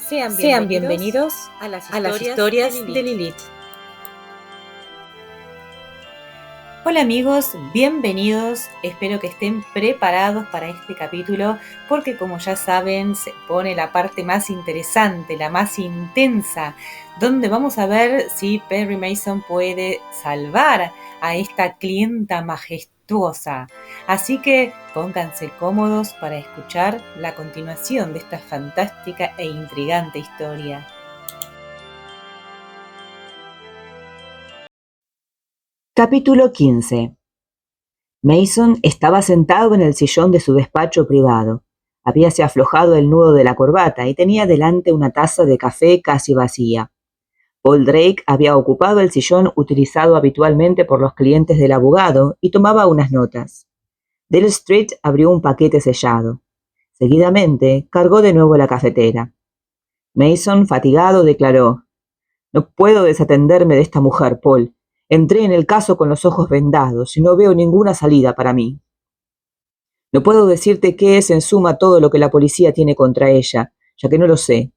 Sean bienvenidos a las historias de Lilith. Hola amigos, bienvenidos. Espero que estén preparados para este capítulo porque, como ya saben, se pone la parte más interesante, la más intensa, donde vamos a ver si Perry Mason puede salvar a esta clienta majestuosa. Así que pónganse cómodos para escuchar la continuación de esta fantástica e intrigante historia. Capítulo 15. Mason estaba sentado en el sillón de su despacho privado. Habíase aflojado el nudo de la corbata y tenía delante una taza de café casi vacía. Paul Drake había ocupado el sillón utilizado habitualmente por los clientes del abogado y tomaba unas notas. Dale Street abrió un paquete sellado. Seguidamente, cargó de nuevo la cafetera. Mason, fatigado, declaró: «No puedo desatenderme de esta mujer, Paul. Entré en el caso con los ojos vendados y no veo ninguna salida para mí. No puedo decirte qué es en suma todo lo que la policía tiene contra ella, ya que no lo sé.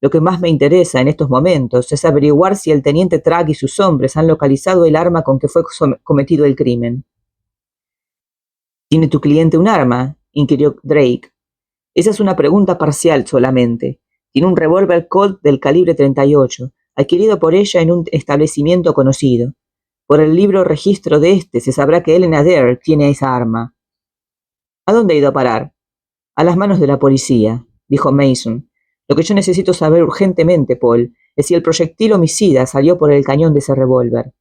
Lo que más me interesa en estos momentos es averiguar si el teniente Track y sus hombres han localizado el arma con que fue cometido el crimen». «¿Tiene tu cliente un arma?», inquirió Drake. «Esa es una pregunta parcial solamente. Tiene un revólver Colt del calibre 38, adquirido por ella en un establecimiento conocido. Por el libro registro de este se sabrá que Ellen Adair tiene esa arma». «¿A dónde ha ido a parar?». «A las manos de la policía», dijo Mason. «Lo que yo necesito saber urgentemente, Paul, es si el proyectil homicida salió por el cañón de ese revólver».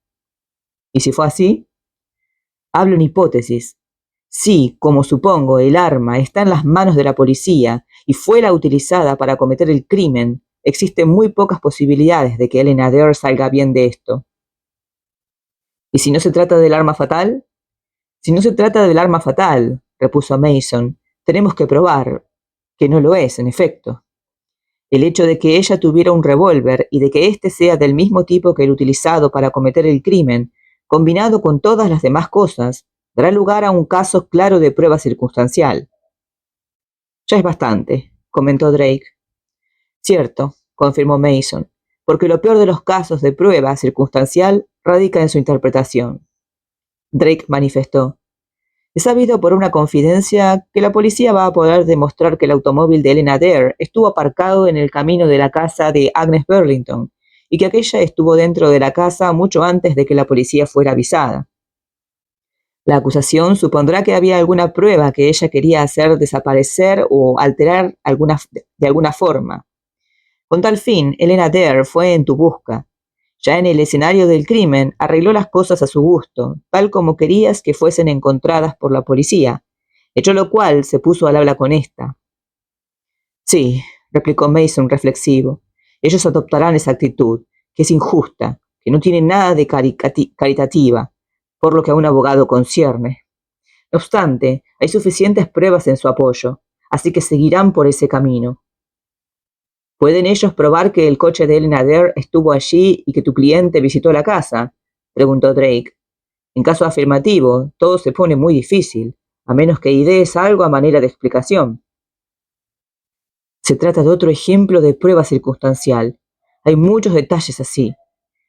«¿Y si fue así?». «Hablo en hipótesis. Si, como supongo, el arma está en las manos de la policía y fue la utilizada para cometer el crimen, existen muy pocas posibilidades de que Ellen Adair salga bien de esto». «¿Y si no se trata del arma fatal?». «Si no se trata del arma fatal», repuso Mason, «tenemos que probar que no lo es, en efecto. El hecho de que ella tuviera un revólver y de que éste sea del mismo tipo que el utilizado para cometer el crimen, combinado con todas las demás cosas, dará lugar a un caso claro de prueba circunstancial». «Ya es bastante», comentó Drake. «Cierto», confirmó Mason, «porque lo peor de los casos de prueba circunstancial radica en su interpretación». Drake manifestó: «He sabido por una confidencia que la policía va a poder demostrar que el automóvil de Ellen Adair estuvo aparcado en el camino de la casa de Agnes Burlington y que aquella estuvo dentro de la casa mucho antes de que la policía fuera avisada. La acusación supondrá que había alguna prueba que ella quería hacer desaparecer o alterar de alguna forma. Con tal fin, Ellen Adair fue en tu busca. Ya en el escenario del crimen, arregló las cosas a su gusto, tal como querías que fuesen encontradas por la policía, hecho lo cual se puso al habla con esta». «Sí», replicó Mason reflexivo, «ellos adoptarán esa actitud, que es injusta, que no tiene nada de caritativa, por lo que a un abogado concierne. No obstante, hay suficientes pruebas en su apoyo, así que seguirán por ese camino». «¿Pueden ellos probar que el coche de Ellen Adair estuvo allí y que tu cliente visitó la casa?», preguntó Drake. «En caso afirmativo, todo se pone muy difícil, a menos que idees algo a manera de explicación». «Se trata de otro ejemplo de prueba circunstancial. Hay muchos detalles así.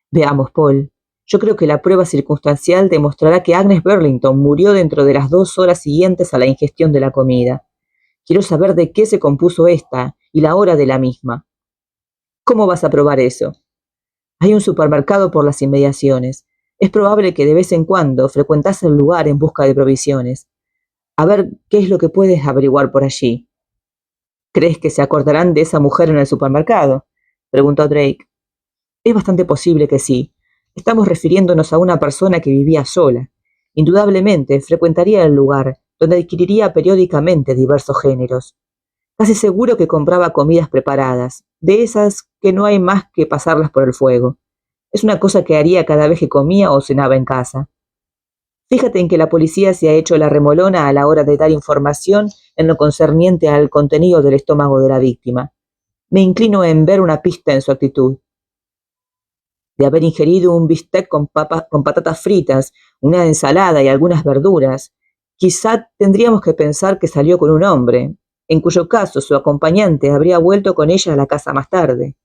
Veamos, Paul. Yo creo que la prueba circunstancial demostrará que Agnes Burlington murió dentro de las 2 horas siguientes a la ingestión de la comida. Quiero saber de qué se compuso esta y la hora de la misma». «¿Cómo vas a probar eso?». «Hay un supermercado por las inmediaciones. Es probable que de vez en cuando frecuentase el lugar en busca de provisiones. A ver qué es lo que puedes averiguar por allí». «¿Crees que se acordarán de esa mujer en el supermercado?», preguntó Drake. «Es bastante posible que sí. Estamos refiriéndonos a una persona que vivía sola. Indudablemente frecuentaría el lugar, donde adquiriría periódicamente diversos géneros. Casi seguro que compraba comidas preparadas, de esas que no hay más que pasarlas por el fuego. Es una cosa que haría cada vez que comía o cenaba en casa. Fíjate en que la policía se ha hecho la remolona a la hora de dar información en lo concerniente al contenido del estómago de la víctima. Me inclino en ver una pista en su actitud. De haber ingerido un bistec con patatas fritas, una ensalada y algunas verduras, quizá tendríamos que pensar que salió con un hombre, en cuyo caso su acompañante habría vuelto con ella a la casa más tarde.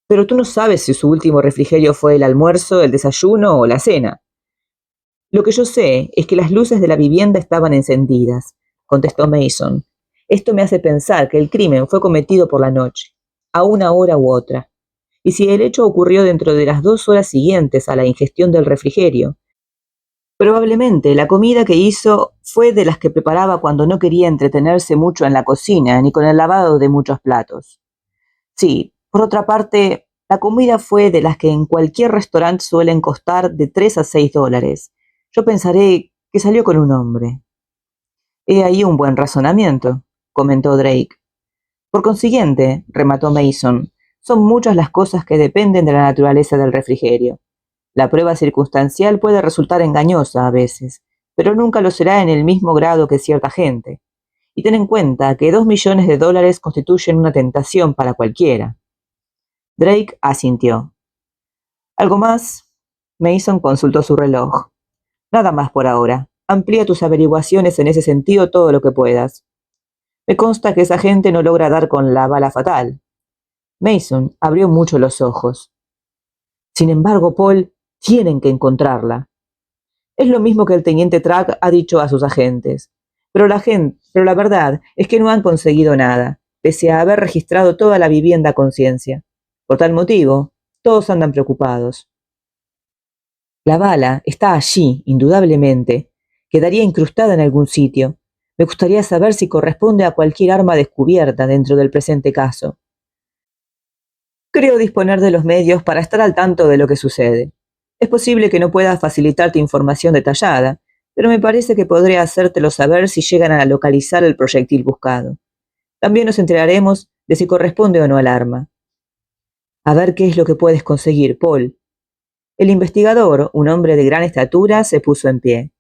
Pero tú no sabes si su último refrigerio fue el almuerzo, el desayuno o la cena. Lo que yo sé es que las luces de la vivienda estaban encendidas, contestó Mason. Esto me hace pensar que el crimen fue cometido por la noche, a una hora u otra. Y si el hecho ocurrió dentro de las 2 horas siguientes a la ingestión del refrigerio, probablemente la comida que hizo fue de las que preparaba cuando no quería entretenerse mucho en la cocina ni con el lavado de muchos platos. Sí, por otra parte, la comida fue de las que en cualquier restaurante suelen costar de 3 a 6 dólares. Yo pensaré que salió con un hombre. He ahí un buen razonamiento, comentó Drake. Por consiguiente, remató Mason, son muchas las cosas que dependen de la naturaleza del refrigerio. La prueba circunstancial puede resultar engañosa a veces, pero nunca lo será en el mismo grado que cierta gente. Y ten en cuenta que 2 millones de dólares constituyen una tentación para cualquiera. Drake asintió. ¿Algo más? Mason consultó su reloj. Nada más por ahora. Amplía tus averiguaciones en ese sentido todo lo que puedas. Me consta que esa gente no logra dar con la bala fatal. Mason abrió mucho los ojos. Sin embargo, Paul, tienen que encontrarla. Es lo mismo que el teniente Track ha dicho a sus agentes. Pero la verdad es que no han conseguido nada, pese a haber registrado toda la vivienda a conciencia. Por tal motivo, todos andan preocupados. La bala está allí, indudablemente. Quedaría incrustada en algún sitio. Me gustaría saber si corresponde a cualquier arma descubierta dentro del presente caso. Creo disponer de los medios para estar al tanto de lo que sucede. Es posible que no pueda facilitarte información detallada, pero me parece que podré hacértelo saber si llegan a localizar el proyectil buscado. También nos enteraremos de si corresponde o no al arma. A ver qué es lo que puedes conseguir, Paul. El investigador, un hombre de gran estatura, se puso en pie.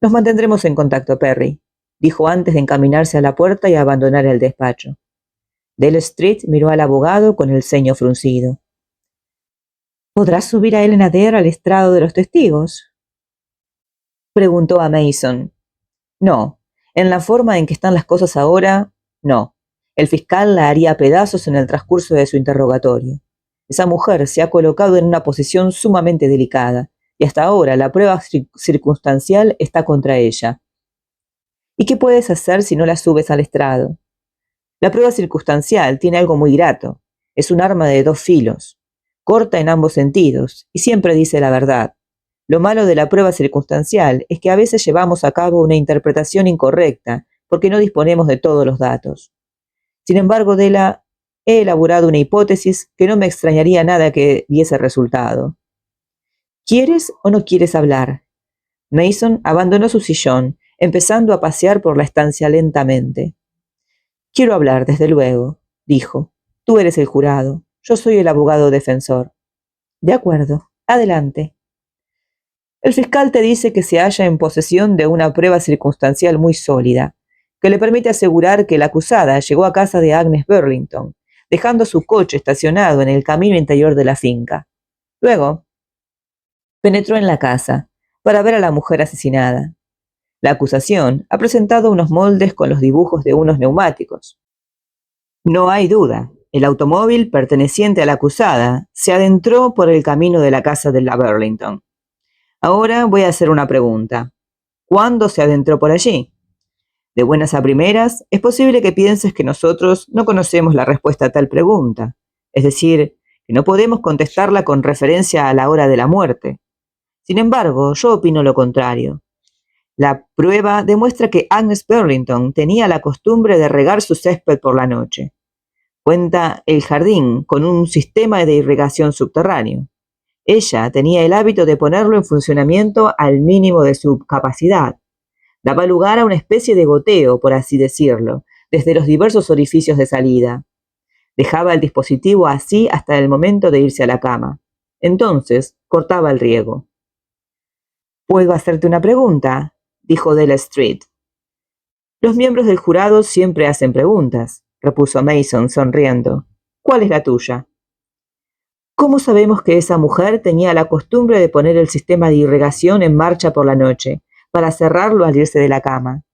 Nos mantendremos en contacto, Perry, dijo antes de encaminarse a la puerta y abandonar el despacho. Dale Street miró al abogado con el ceño fruncido. ¿Podrás subir a Elena Dare al estrado de los testigos? Preguntó a Mason. No, en la forma en que están las cosas ahora, no. El fiscal la haría a pedazos en el transcurso de su interrogatorio. Esa mujer se ha colocado en una posición sumamente delicada, y hasta ahora la prueba circunstancial está contra ella. ¿Y qué puedes hacer si no la subes al estrado? La prueba circunstancial tiene algo muy grato. Es un arma de 2 filos. Corta en ambos sentidos, y siempre dice la verdad. Lo malo de la prueba circunstancial es que a veces llevamos a cabo una interpretación incorrecta, porque no disponemos de todos los datos. Sin embargo, he elaborado una hipótesis que no me extrañaría nada que diese resultado. ¿Quieres o no quieres hablar? Mason abandonó su sillón, empezando a pasear por la estancia lentamente. Quiero hablar, desde luego, dijo. Tú eres el jurado, yo soy el abogado defensor. De acuerdo, adelante. El fiscal te dice que se halla en posesión de una prueba circunstancial muy sólida, que le permite asegurar que la acusada llegó a casa de Agnes Burlington, dejando su coche estacionado en el camino interior de la finca. Luego, penetró en la casa para ver a la mujer asesinada. La acusación ha presentado unos moldes con los dibujos de unos neumáticos. No hay duda, el automóvil perteneciente a la acusada se adentró por el camino de la casa de la Burlington. Ahora voy a hacer una pregunta. ¿Cuándo se adentró por allí? De buenas a primeras, es posible que pienses que nosotros no conocemos la respuesta a tal pregunta, es decir, que no podemos contestarla con referencia a la hora de la muerte. Sin embargo, yo opino lo contrario. La prueba demuestra que Agnes Burlington tenía la costumbre de regar su césped por la noche. Cuenta el jardín con un sistema de irrigación subterráneo. Ella tenía el hábito de ponerlo en funcionamiento al mínimo de su capacidad. Daba lugar a una especie de goteo, por así decirlo, desde los diversos orificios de salida. Dejaba el dispositivo así hasta el momento de irse a la cama. Entonces, cortaba el riego. ¿Puedo hacerte una pregunta?, dijo Dale Street. Los miembros del jurado siempre hacen preguntas, repuso Mason sonriendo. ¿Cuál es la tuya? ¿Cómo sabemos que esa mujer tenía la costumbre de poner el sistema de irrigación en marcha por la noche, para cerrarlo al irse de la cama?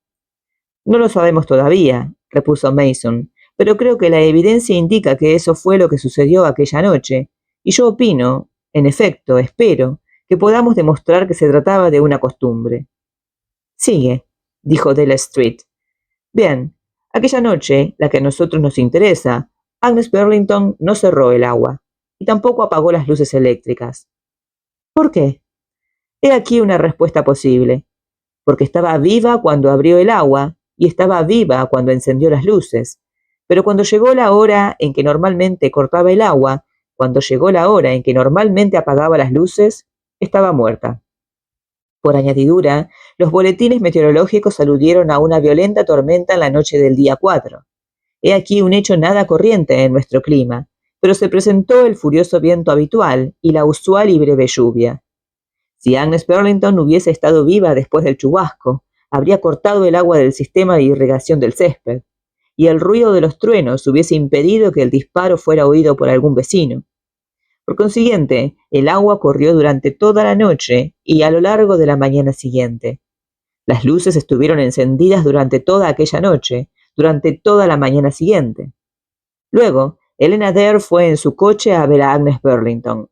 No lo sabemos todavía, repuso Mason, pero creo que la evidencia indica que eso fue lo que sucedió aquella noche, y yo opino, en efecto, espero, que podamos demostrar que se trataba de una costumbre. Sigue, dijo Della Street. Bien, aquella noche, la que a nosotros nos interesa, Agnes Burlington no cerró el agua, y tampoco apagó las luces eléctricas. ¿Por qué? He aquí una respuesta posible. Porque estaba viva cuando abrió el agua y estaba viva cuando encendió las luces. Pero cuando llegó la hora en que normalmente cortaba el agua, cuando llegó la hora en que normalmente apagaba las luces, estaba muerta. Por añadidura, los boletines meteorológicos aludieron a una violenta tormenta en la noche del día 4. He aquí un hecho nada corriente en nuestro clima, pero se presentó el furioso viento habitual y la usual y breve lluvia. Si Agnes Burlington hubiese estado viva después del chubasco, habría cortado el agua del sistema de irrigación del césped, y el ruido de los truenos hubiese impedido que el disparo fuera oído por algún vecino. Por consiguiente, el agua corrió durante toda la noche y a lo largo de la mañana siguiente. Las luces estuvieron encendidas durante toda aquella noche, durante toda la mañana siguiente. Luego, Helena Dare fue en su coche a ver a Agnes Burlington.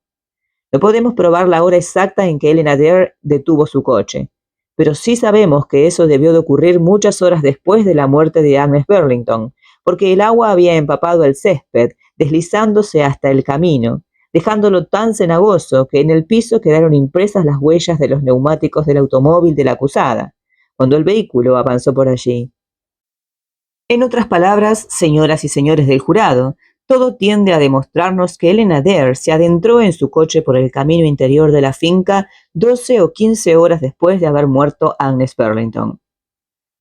No podemos probar la hora exacta en que Helena Dare detuvo su coche, pero sí sabemos que eso debió de ocurrir muchas horas después de la muerte de Agnes Burlington, porque el agua había empapado el césped, deslizándose hasta el camino, dejándolo tan cenagoso que en el piso quedaron impresas las huellas de los neumáticos del automóvil de la acusada, cuando el vehículo avanzó por allí. En otras palabras, señoras y señores del jurado, todo tiende a demostrarnos que Helena Dare se adentró en su coche por el camino interior de la finca 12 o 15 horas después de haber muerto Agnes Burlington.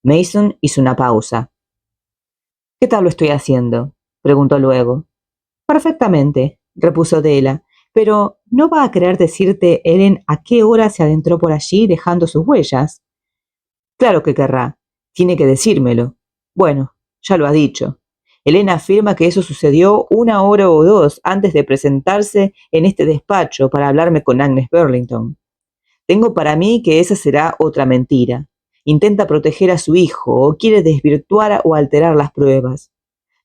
Mason hizo una pausa. ¿Qué tal lo estoy haciendo?, preguntó luego. Perfectamente, repuso Della, pero ¿no va a querer decirte, Helen, a qué hora se adentró por allí dejando sus huellas? Claro que querrá. Tiene que decírmelo. Bueno, ya lo ha dicho. Helena afirma que eso sucedió 1 hora o 2 antes de presentarse en este despacho para hablarme con Agnes Burlington. Tengo para mí que esa será otra mentira. Intenta proteger a su hijo o quiere desvirtuar o alterar las pruebas.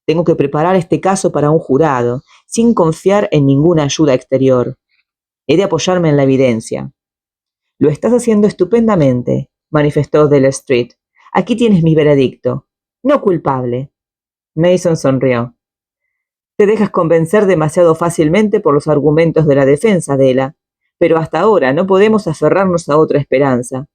Tengo que preparar este caso para un jurado, sin confiar en ninguna ayuda exterior. He de apoyarme en la evidencia. Lo estás haciendo estupendamente, manifestó Della Street. Aquí tienes mi veredicto. No culpable. Mason sonrió. Te dejas convencer demasiado fácilmente por los argumentos de la defensa, Della, pero hasta ahora no podemos aferrarnos a otra esperanza.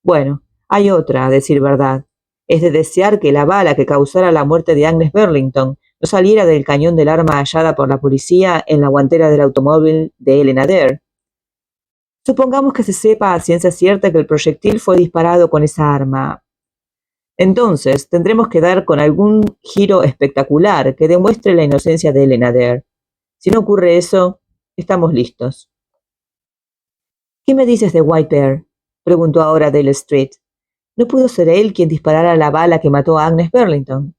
Bueno, hay otra, a decir verdad. Es de desear que la bala que causara la muerte de Agnes Burlington no saliera del cañón del arma hallada por la policía en la guantera del automóvil de Helena Dare. Supongamos que se sepa a ciencia cierta que el proyectil fue disparado con esa arma. Entonces, tendremos que dar con algún giro espectacular que demuestre la inocencia de Helena Dare. Si no ocurre eso, estamos listos. ¿Qué me dices de White Bear?, preguntó ahora Della Street. ¿No pudo ser él quien disparara la bala que mató a Agnes Burlington?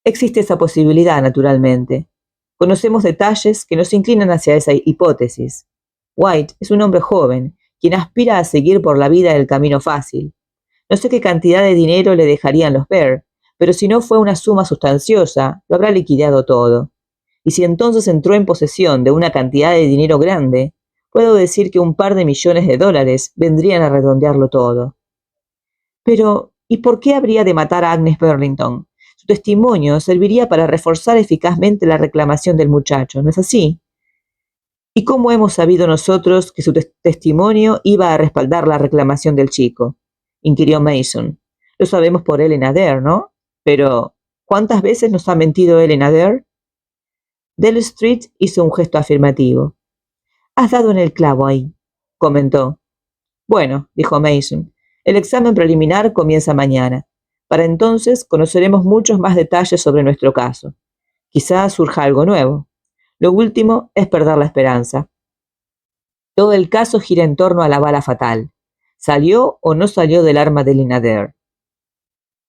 Existe esa posibilidad, naturalmente. Conocemos detalles que nos inclinan hacia esa hipótesis. White es un hombre joven, quien aspira a seguir por la vida el camino fácil. No sé qué cantidad de dinero le dejarían los Bear, pero si no fue una suma sustanciosa, lo habrá liquidado todo. Y si entonces entró en posesión de una cantidad de dinero grande, puedo decir que un par de millones de dólares vendrían a redondearlo todo. Pero, ¿y por qué habría de matar a Agnes Burlington? Su testimonio serviría para reforzar eficazmente la reclamación del muchacho, ¿no es así? ¿Y cómo hemos sabido nosotros que su testimonio iba a respaldar la reclamación del chico?, inquirió Mason. Lo sabemos por Helena Dare, ¿no? Pero, ¿cuántas veces nos ha mentido Helena Dare? Della Street hizo un gesto afirmativo. Has dado en el clavo ahí, comentó. Bueno, dijo Mason, el examen preliminar comienza mañana. Para entonces conoceremos muchos más detalles sobre nuestro caso. Quizás surja algo nuevo. Lo último es perder la esperanza. Todo el caso gira en torno a la bala fatal. ¿Salió o no salió del arma de Helena Dare?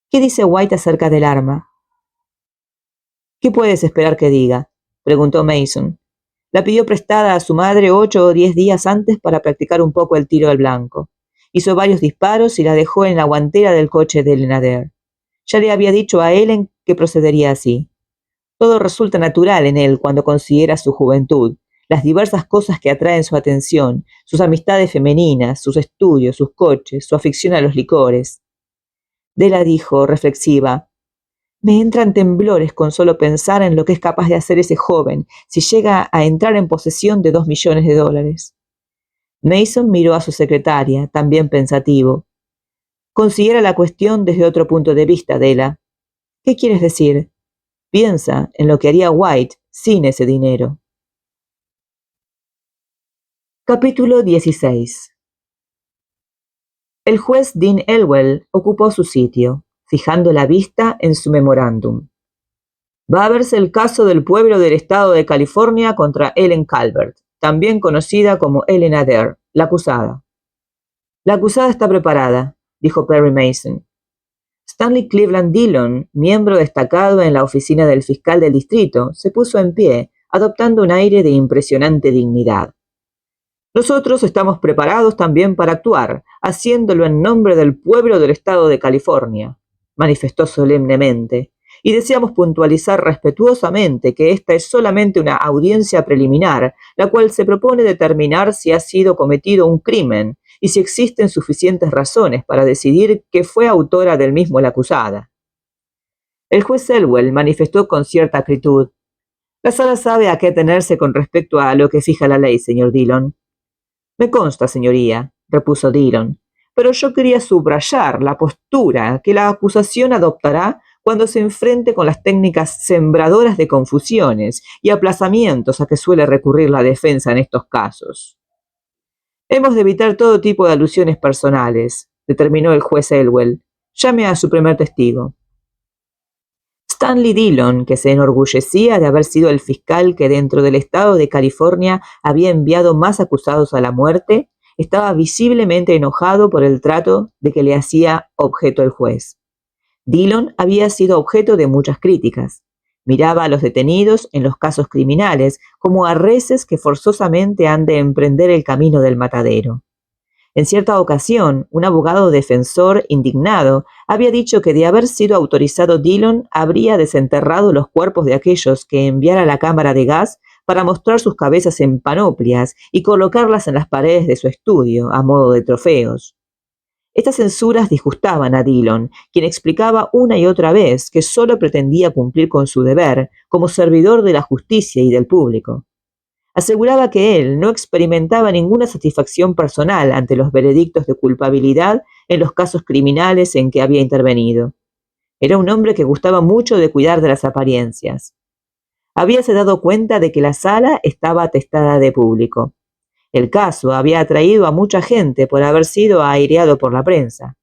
¿Qué dice White acerca del arma? ¿Qué puedes esperar que diga?, preguntó Mason. La pidió prestada a su madre 8 o 10 días antes para practicar un poco el tiro al blanco. Hizo varios disparos y la dejó en la guantera del coche de Helena Dare. Ya le había dicho a Ellen que procedería así. Todo resulta natural en él cuando considera su juventud, las diversas cosas que atraen su atención, sus amistades femeninas, sus estudios, sus coches, su afición a los licores. Della dijo, reflexiva: me entran temblores con solo pensar en lo que es capaz de hacer ese joven si llega a entrar en posesión de $2 millones. Mason miró a su secretaria, también pensativo. Considera la cuestión desde otro punto de vista, Della. ¿Qué quieres decir? Piensa en lo que haría White sin ese dinero. Capítulo 16. El juez Dean Elwell ocupó su sitio, fijando la vista en su memorándum. Va a verse el caso del pueblo del estado de California contra Ellen Calvert, también conocida como Ellen Adair, la acusada. La acusada está preparada, dijo Perry Mason. Stanley Cleveland Dillon, miembro destacado en la oficina del fiscal del distrito, se puso en pie, adoptando un aire de impresionante dignidad. Nosotros estamos preparados también para actuar, haciéndolo en nombre del pueblo del estado de California, manifestó solemnemente, y deseamos puntualizar respetuosamente que esta es solamente una audiencia preliminar, la cual se propone determinar si ha sido cometido un crimen y si existen suficientes razones para decidir que fue autora del mismo la acusada. El juez Elwell manifestó con cierta acritud: la sala sabe a qué atenerse con respecto a lo que fija la ley, señor Dillon. Me consta, señoría, repuso Dillon, pero yo quería subrayar la postura que la acusación adoptará cuando se enfrente con las técnicas sembradoras de confusiones y aplazamientos a que suele recurrir la defensa en estos casos. Hemos de evitar todo tipo de alusiones personales, determinó el juez Elwell. Llame a su primer testigo. Stanley Dillon, que se enorgullecía de haber sido el fiscal que dentro del estado de California había enviado más acusados a la muerte, estaba visiblemente enojado por el trato de que le hacía objeto el juez. Dillon había sido objeto de muchas críticas. Miraba a los detenidos en los casos criminales como a reses que forzosamente han de emprender el camino del matadero. En cierta ocasión, un abogado defensor indignado había dicho que de haber sido autorizado Dillon habría desenterrado los cuerpos de aquellos que enviara a la cámara de gas para mostrar sus cabezas en panoplias y colocarlas en las paredes de su estudio a modo de trofeos. Estas censuras disgustaban a Dillon, quien explicaba una y otra vez que solo pretendía cumplir con su deber como servidor de la justicia y del público. Aseguraba que él no experimentaba ninguna satisfacción personal ante los veredictos de culpabilidad en los casos criminales en que había intervenido. Era un hombre que gustaba mucho de cuidar de las apariencias. Habíase dado cuenta de que la sala estaba atestada de público. El caso había atraído a mucha gente por haber sido aireado por la prensa.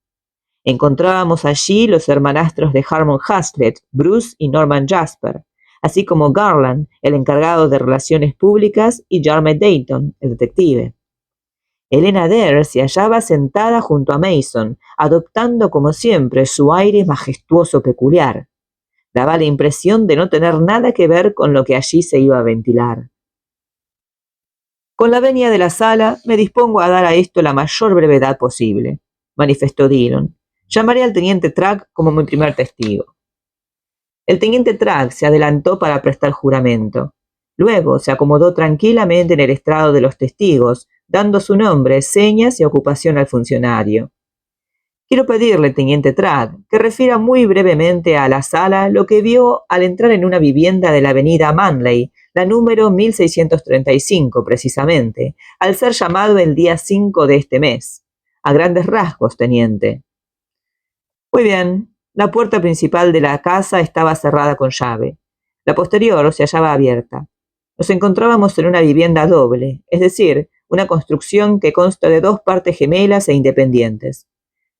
Encontrábamos allí los hermanastros de Harmon Hazlitt, Bruce y Norman Jasper, así como Garland, el encargado de relaciones públicas, y Jarmet Dayton, el detective. Ellen Adair se hallaba sentada junto a Mason, adoptando como siempre su aire majestuoso peculiar. Daba la impresión de no tener nada que ver con lo que allí se iba a ventilar. Con la venia de la sala, me dispongo a dar a esto la mayor brevedad posible, manifestó Dillon. Llamaré al teniente Track como mi primer testigo. El teniente Track se adelantó para prestar juramento. Luego se acomodó tranquilamente en el estrado de los testigos, dando su nombre, señas y ocupación al funcionario. Quiero pedirle, teniente Track, que refiera muy brevemente a la sala lo que vio al entrar en una vivienda de la avenida Manley, la número 1635 precisamente, al ser llamado el día 5 de este mes. A grandes rasgos, teniente. Muy bien. La puerta principal de la casa estaba cerrada con llave. La posterior se hallaba abierta. Nos encontrábamos en una vivienda doble, es decir, una construcción que consta de 2 partes gemelas e independientes.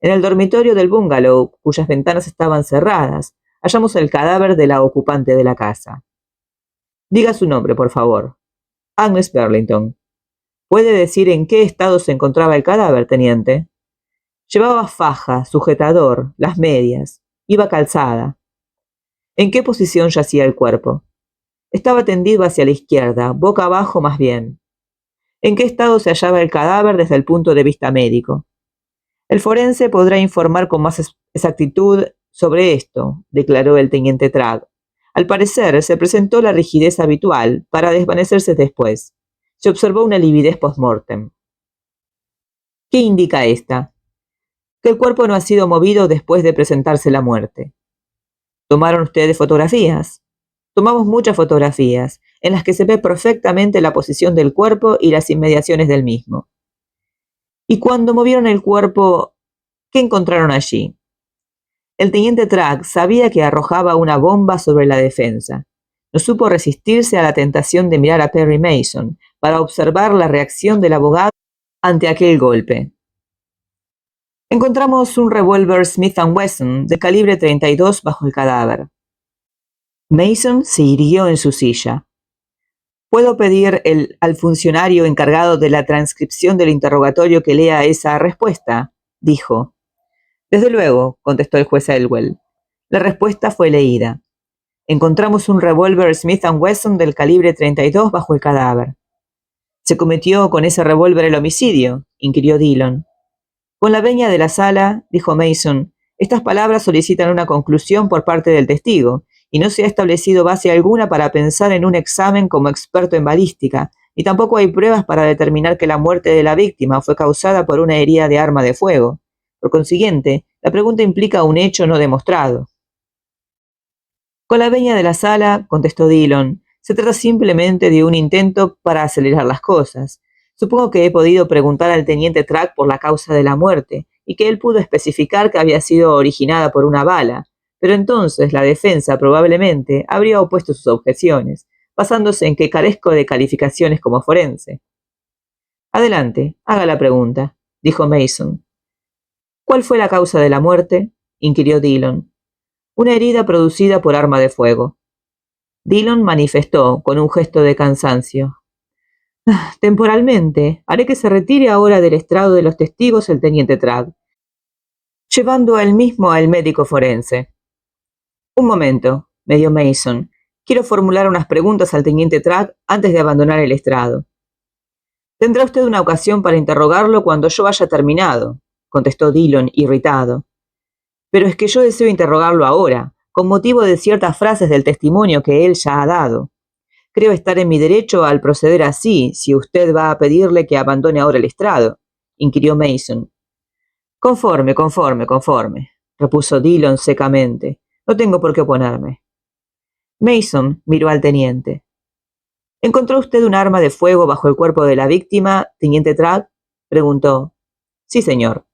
En el dormitorio del bungalow, cuyas ventanas estaban cerradas, hallamos el cadáver de la ocupante de la casa. Diga su nombre, por favor. Agnes Burlington. ¿Puede decir en qué estado se encontraba el cadáver, teniente? Llevaba faja, sujetador, las medias. Iba calzada. ¿En qué posición yacía el cuerpo? Estaba tendido hacia la izquierda, boca abajo más bien. ¿En qué estado se hallaba el cadáver desde el punto de vista médico? El forense podrá informar con más exactitud sobre esto, declaró el teniente Tragg. Al parecer, se presentó la rigidez habitual para desvanecerse después. Se observó una lividez post-mortem. ¿Qué indica esta? Que el cuerpo no ha sido movido después de presentarse la muerte. ¿Tomaron ustedes fotografías? Tomamos muchas fotografías, en las que se ve perfectamente la posición del cuerpo y las inmediaciones del mismo. Y cuando movieron el cuerpo, ¿qué encontraron allí? El teniente Tragg sabía que arrojaba una bomba sobre la defensa. No supo resistirse a la tentación de mirar a Perry Mason para observar la reacción del abogado ante aquel golpe. Encontramos un revólver Smith & Wesson de calibre 32 bajo el cadáver. Mason se irguió en su silla. ¿Puedo pedir al funcionario encargado de la transcripción del interrogatorio que lea esa respuesta?, dijo. Desde luego, contestó el juez Elwell. La respuesta fue leída. Encontramos un revólver Smith & Wesson del calibre 32 bajo el cadáver. ¿Se cometió con ese revólver el homicidio?, inquirió Dillon. Con la venia de la sala, dijo Mason, estas palabras solicitan una conclusión por parte del testigo, y no se ha establecido base alguna para pensar en un examen como experto en balística, y tampoco hay pruebas para determinar que la muerte de la víctima fue causada por una herida de arma de fuego. Por consiguiente, la pregunta implica un hecho no demostrado. Con la venia de la sala, contestó Dillon, se trata simplemente de un intento para acelerar las cosas. Supongo que he podido preguntar al teniente Tragg por la causa de la muerte, y que él pudo especificar que había sido originada por una bala, pero entonces la defensa probablemente habría opuesto sus objeciones, basándose en que carezco de calificaciones como forense. Adelante, haga la pregunta, dijo Mason. ¿Cuál fue la causa de la muerte?, inquirió Dillon. Una herida producida por arma de fuego. Dillon manifestó con un gesto de cansancio. Temporalmente, haré que se retire ahora del estrado de los testigos el teniente Tragg, llevando a él mismo al médico forense. Un momento, me dio Mason. Quiero formular unas preguntas al teniente Tragg antes de abandonar el estrado. Tendrá usted una ocasión para interrogarlo cuando yo haya terminado, contestó Dillon, irritado. Pero es que yo deseo interrogarlo ahora, con motivo de ciertas frases del testimonio que él ya ha dado. Creo estar en mi derecho al proceder así, si usted va a pedirle que abandone ahora el estrado, inquirió Mason. Conforme, repuso Dillon secamente. No tengo por qué oponerme. Mason miró al teniente. ¿Encontró usted un arma de fuego bajo el cuerpo de la víctima, teniente Tragg?, preguntó. Sí, señor.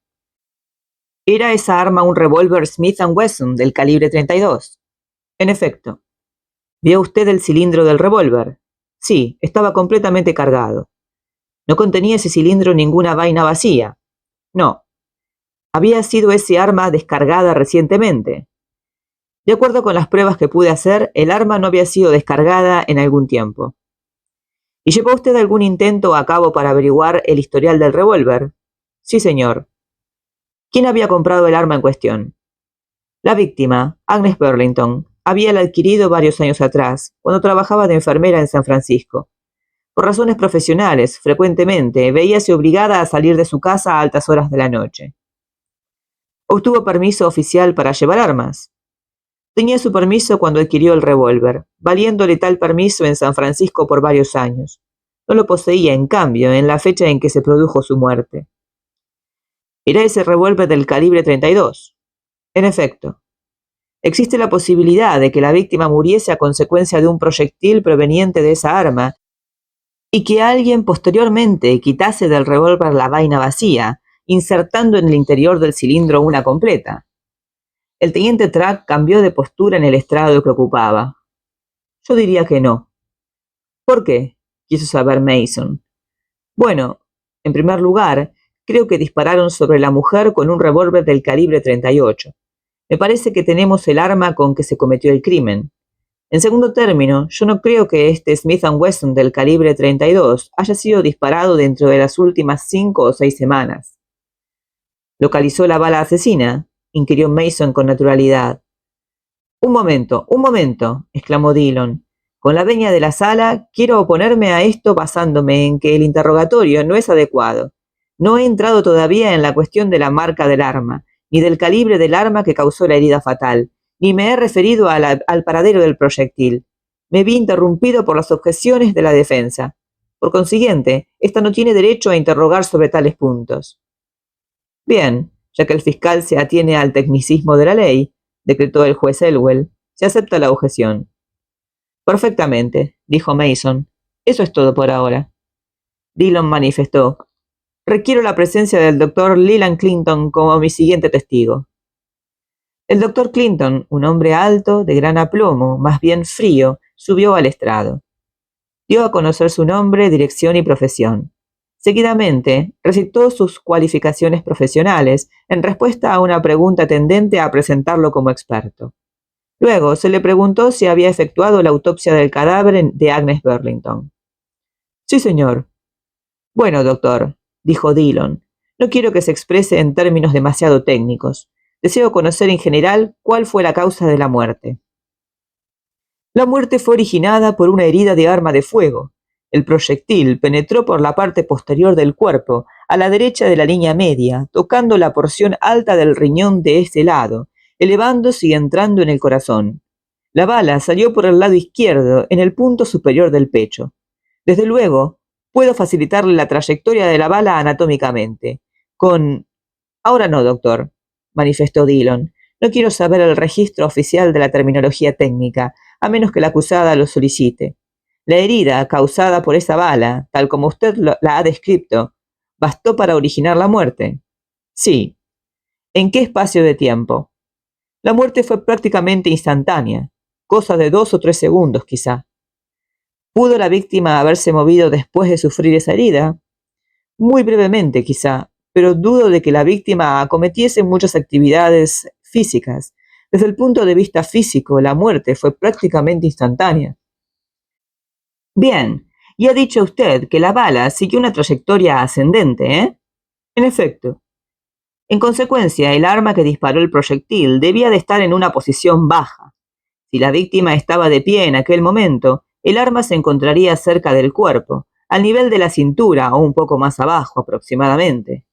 ¿Era esa arma un revólver Smith & Wesson del calibre 32? En efecto. ¿Vio usted el cilindro del revólver? Sí, estaba completamente cargado. ¿No contenía ese cilindro ninguna vaina vacía? No. ¿Había sido ese arma descargada recientemente? De acuerdo con las pruebas que pude hacer, el arma no había sido descargada en algún tiempo. ¿Y llevó usted algún intento a cabo para averiguar el historial del revólver? Sí, señor. ¿Quién había comprado el arma en cuestión? La víctima, Agnes Burlington, había adquirido varios años atrás, cuando trabajaba de enfermera en San Francisco. Por razones profesionales, frecuentemente, veíase obligada a salir de su casa a altas horas de la noche. ¿Obtuvo permiso oficial para llevar armas? Tenía su permiso cuando adquirió el revólver, valiéndole tal permiso en San Francisco por varios años. No lo poseía, en cambio, en la fecha en que se produjo su muerte. ¿Era ese revólver del calibre 32? En efecto. Existe la posibilidad de que la víctima muriese a consecuencia de un proyectil proveniente de esa arma y que alguien posteriormente quitase del revólver la vaina vacía, insertando en el interior del cilindro una completa. El teniente Tragg cambió de postura en el estrado que ocupaba. Yo diría que no. ¿Por qué?, quiso saber Mason. Bueno, en primer lugar, creo que dispararon sobre la mujer con un revólver del calibre 38. Me parece que tenemos el arma con que se cometió el crimen. En segundo término, yo no creo que este Smith & Wesson del calibre 32 haya sido disparado dentro de las últimas 5 o 6 semanas. ¿Localizó la bala asesina?, inquirió Mason con naturalidad. Un momento, exclamó Dillon. Con la venia de la sala, quiero oponerme a esto basándome en que el interrogatorio no es adecuado. No he entrado todavía en la cuestión de la marca del arma, ni del calibre del arma que causó la herida fatal, ni me he referido al paradero del proyectil. Me vi interrumpido por las objeciones de la defensa. Por consiguiente, ésta no tiene derecho a interrogar sobre tales puntos. Bien, ya que el fiscal se atiene al tecnicismo de la ley, decretó el juez Elwell, se acepta la objeción. Perfectamente, dijo Mason. Eso es todo por ahora. Dillon manifestó. Requiero la presencia del doctor Leland Clinton como mi siguiente testigo. El doctor Clinton, un hombre alto, de gran aplomo, más bien frío, subió al estrado. Dio a conocer su nombre, dirección y profesión. Seguidamente, recitó sus cualificaciones profesionales en respuesta a una pregunta tendente a presentarlo como experto. Luego se le preguntó si había efectuado la autopsia del cadáver de Agnes Burlington. Sí, señor. Bueno, doctor, dijo Dillon, no quiero que se exprese en términos demasiado técnicos. Deseo conocer en general cuál fue la causa de la muerte. La muerte fue originada por una herida de arma de fuego. El proyectil penetró por la parte posterior del cuerpo, a la derecha de la línea media, tocando la porción alta del riñón de este lado, elevándose y entrando en el corazón. La bala salió por el lado izquierdo, en el punto superior del pecho. Desde luego, puedo facilitarle la trayectoria de la bala anatómicamente. Ahora no, doctor, manifestó Dillon. No quiero saber el registro oficial de la terminología técnica, a menos que la acusada lo solicite. La herida causada por esa bala, tal como usted la ha descrito, ¿bastó para originar la muerte? Sí. ¿En qué espacio de tiempo? La muerte fue prácticamente instantánea, cosa de 2 o 3 segundos quizá. ¿Pudo la víctima haberse movido después de sufrir esa herida? Muy brevemente quizá, pero dudo de que la víctima acometiese muchas actividades físicas. Desde el punto de vista físico, la muerte fue prácticamente instantánea. Bien, y ha dicho usted que la bala siguió una trayectoria ascendente, ¿eh? En efecto. En consecuencia, el arma que disparó el proyectil debía de estar en una posición baja. Si la víctima estaba de pie en aquel momento, el arma se encontraría cerca del cuerpo, al nivel de la cintura o un poco más abajo aproximadamente.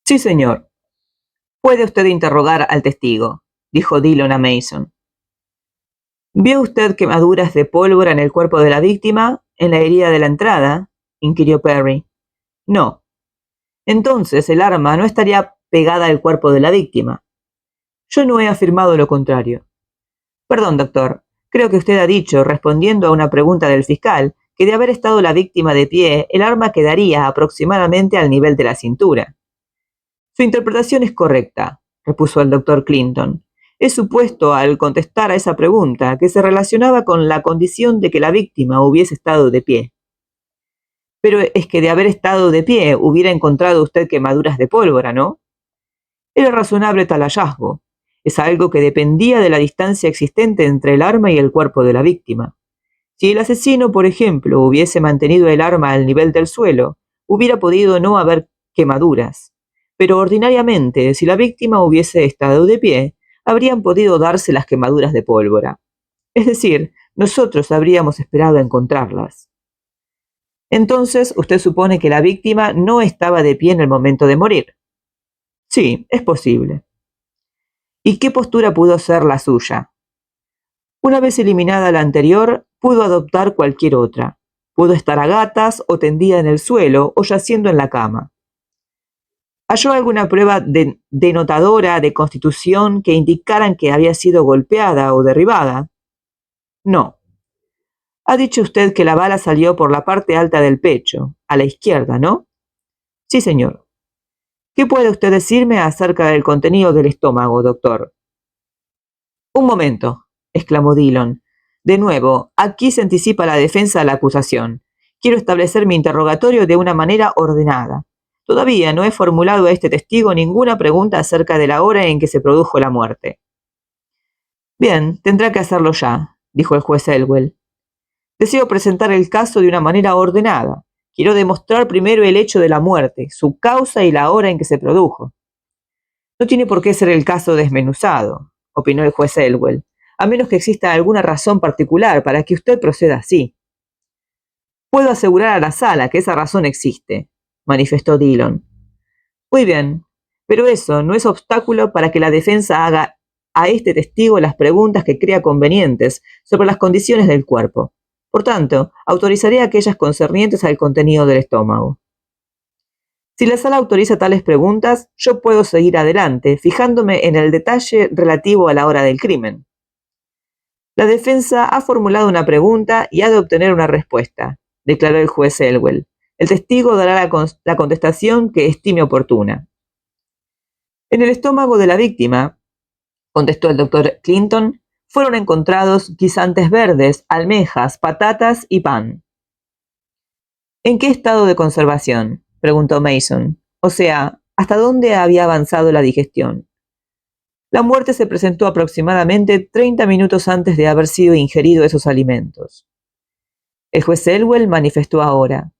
Sí, señor. Puede usted interrogar al testigo, dijo Dillon a Mason. ¿Vio usted quemaduras de pólvora en el cuerpo de la víctima, en la herida de la entrada? Inquirió Perry. No. Entonces el arma no estaría pegada al cuerpo de la víctima. Yo no he afirmado lo contrario. Perdón, doctor. Creo que usted ha dicho, respondiendo a una pregunta del fiscal, que de haber estado la víctima de pie, el arma quedaría aproximadamente al nivel de la cintura. Su interpretación es correcta, repuso el doctor Clinton. He supuesto, al contestar a esa pregunta, que se relacionaba con la condición de que la víctima hubiese estado de pie. Pero es que de haber estado de pie hubiera encontrado usted quemaduras de pólvora, ¿no? Era razonable tal hallazgo. Es algo que dependía de la distancia existente entre el arma y el cuerpo de la víctima. Si el asesino, por ejemplo, hubiese mantenido el arma al nivel del suelo, hubiera podido no haber quemaduras. Pero ordinariamente, si la víctima hubiese estado de pie, habrían podido darse las quemaduras de pólvora. Es decir, nosotros habríamos esperado encontrarlas. Entonces, usted supone que la víctima no estaba de pie en el momento de morir. Sí, es posible. ¿Y qué postura pudo ser la suya? Una vez eliminada la anterior, pudo adoptar cualquier otra. Pudo estar a gatas o tendida en el suelo o yaciendo en la cama. ¿Halló alguna prueba denotadora de constitución que indicaran que había sido golpeada o derribada? No. Ha dicho usted que la bala salió por la parte alta del pecho, a la izquierda, ¿no? Sí, señor. ¿Qué puede usted decirme acerca del contenido del estómago, doctor? Un momento, exclamó Dillon. De nuevo, aquí se anticipa la defensa a la acusación. Quiero establecer mi interrogatorio de una manera ordenada. Todavía no he formulado a este testigo ninguna pregunta acerca de la hora en que se produjo la muerte. Bien, tendrá que hacerlo ya, dijo el juez Elwell. Deseo presentar el caso de una manera ordenada. Quiero demostrar primero el hecho de la muerte, su causa y la hora en que se produjo. No tiene por qué ser el caso desmenuzado, opinó el juez Elwell, a menos que exista alguna razón particular para que usted proceda así. Puedo asegurar a la sala que esa razón existe, manifestó Dillon. Muy bien. Pero eso no es obstáculo para que la defensa haga a este testigo las preguntas que crea convenientes sobre las condiciones del cuerpo. Por tanto, autorizaré aquellas concernientes al contenido del estómago. Si la sala autoriza tales preguntas, yo puedo seguir adelante, fijándome en el detalle relativo a la hora del crimen. La defensa ha formulado una pregunta y ha de obtener una respuesta, declaró el juez Elwell. El testigo dará la contestación que estime oportuna. En el estómago de la víctima, contestó el doctor Clinton, fueron encontrados guisantes verdes, almejas, patatas y pan. ¿En qué estado de conservación?, preguntó Mason. O sea, ¿hasta dónde había avanzado la digestión? La muerte se presentó aproximadamente 30 minutos antes de haber sido ingerido esos alimentos. El juez Elwell manifestó ahora: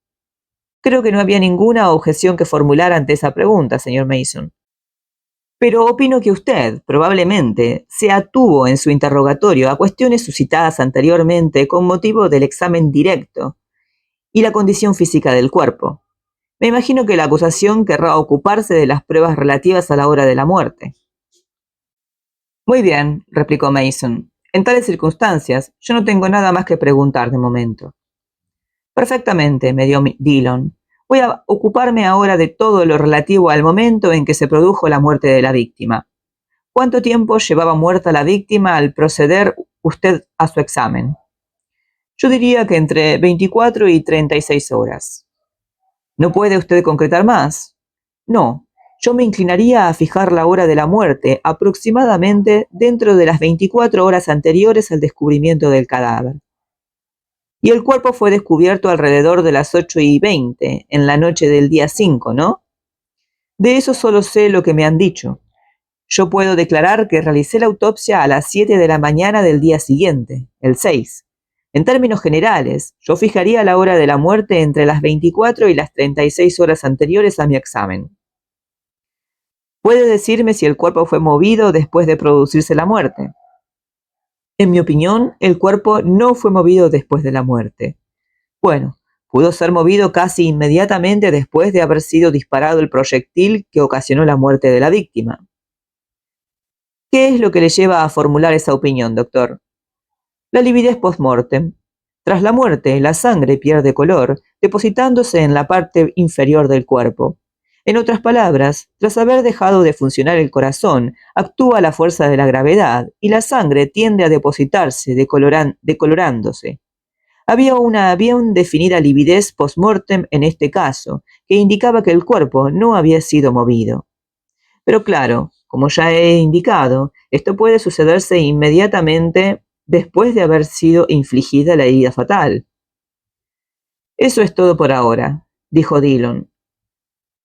creo que no había ninguna objeción que formular ante esa pregunta, señor Mason. Pero opino que usted, probablemente, se atuvo en su interrogatorio a cuestiones suscitadas anteriormente con motivo del examen directo y la condición física del cuerpo. Me imagino que la acusación querrá ocuparse de las pruebas relativas a la hora de la muerte. Muy bien, replicó Mason. En tales circunstancias, yo no tengo nada más que preguntar de momento. Perfectamente, me dio Dillon. Voy a ocuparme ahora de todo lo relativo al momento en que se produjo la muerte de la víctima. ¿Cuánto tiempo llevaba muerta la víctima al proceder usted a su examen? Yo diría que entre 24 y 36 horas. ¿No puede usted concretar más? No, yo me inclinaría a fijar la hora de la muerte aproximadamente dentro de las 24 horas anteriores al descubrimiento del cadáver. Y el cuerpo fue descubierto alrededor de las 8:20, en la noche del día 5, ¿no? De eso solo sé lo que me han dicho. Yo puedo declarar que realicé la autopsia a las 7 de la mañana del día siguiente, el 6. En términos generales, yo fijaría la hora de la muerte entre las 24 y las 36 horas anteriores a mi examen. ¿Puede decirme si el cuerpo fue movido después de producirse la muerte? En mi opinión, el cuerpo no fue movido después de la muerte. Bueno, pudo ser movido casi inmediatamente después de haber sido disparado el proyectil que ocasionó la muerte de la víctima. ¿Qué es lo que le lleva a formular esa opinión, doctor? La lividez post-mortem. Tras la muerte, la sangre pierde color, depositándose en la parte inferior del cuerpo. En otras palabras, tras haber dejado de funcionar el corazón, actúa la fuerza de la gravedad y la sangre tiende a depositarse, decolorándose. Había una bien definida lividez post-mortem en este caso, que indicaba que el cuerpo no había sido movido. Pero claro, como ya he indicado, esto puede sucederse inmediatamente después de haber sido infligida la herida fatal. Eso es todo por ahora, dijo Dillon.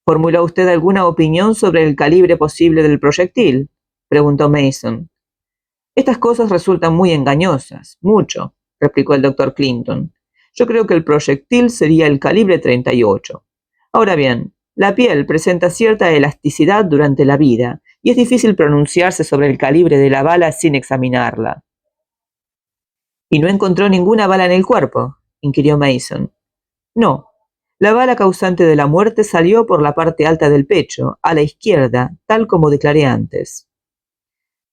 ¿Formuló usted alguna opinión sobre el calibre posible del proyectil?, preguntó Mason. Estas cosas resultan muy engañosas, mucho, replicó el doctor Clinton. Yo creo que el proyectil sería el calibre 38. Ahora bien, la piel presenta cierta elasticidad durante la vida y es difícil pronunciarse sobre el calibre de la bala sin examinarla. ¿Y no encontró ninguna bala en el cuerpo?, inquirió Mason. No. La bala causante de la muerte salió por la parte alta del pecho, a la izquierda, tal como declaré antes.